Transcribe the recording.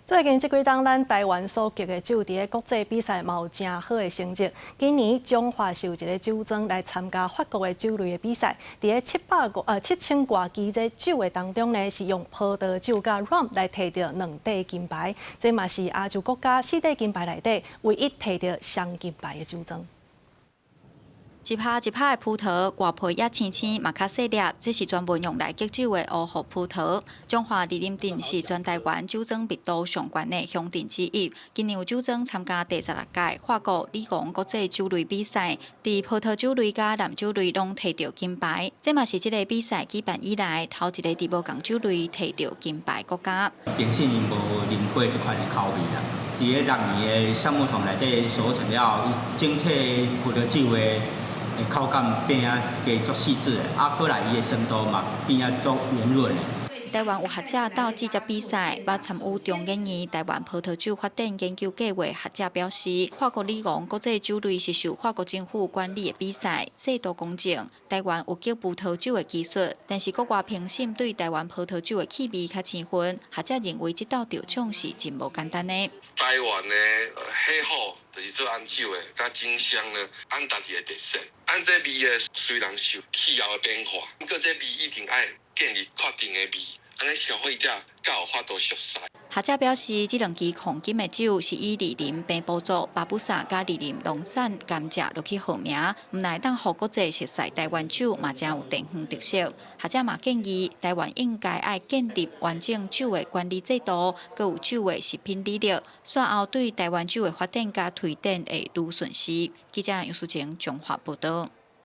最近这几档，咱台湾所举的酒伫个国际比赛嘛有真好的成绩。今年中华是有一个酒庄来参加法国的酒类的比赛，伫个7000多支这酒的当中呢，是用葡萄酒甲 rum 来摕到2块金牌，这嘛是亚洲国家4块金牌内底唯一摕到双金牌的酒庄。 一拍一拍的葡萄，外皮也青青，嘛较细粒，这是专门用来结酒的乌河葡萄。中华利林镇是全台湾酒庄密度上悬的乡镇之一。今年有酒庄参加第16届法国里昂国际酒类比赛，伫葡萄酒类甲蓝酒类拢摕到金牌。这嘛是这个比赛举办以来头一个伫无共酒类摕到金牌国家。平时因无啉过这款的口味啦。伫个6年的橡木桶内底所成了，伊整体葡萄酒的。 口感变啊，加足细致的，过来伊的深度嘛变啊足圆润的。台湾有学者到记者比赛，捌参与中研院台湾葡萄酒发展研究计划学者表示，法国里昂国际酒类是受法国政府管理的比赛，制度公正。台湾有结葡萄酒的技术，但是国外评审对台湾葡萄酒的气味较青分。学者认为这道调奖是真无简单的。台湾的气候就是做安酒的，甲酒香呢，按家己的特色。按这味的虽然受气候的变化，不过这味一定爱建立确定的味。 安尼消费者才有法度熟悉。学者表示，这2支黄金的酒是以醴啉、白葡萄、巴布萨加醴啉、龙山、甘蔗落去号名，唔来当互国际熟悉台湾酒，嘛真有地方特色。学者嘛建议，台湾应该爱建立完整酒的管理制度，佮有酒的食品履历，随后对台湾酒的发展甲推展会愈顺势。记者杨淑晴综合报道。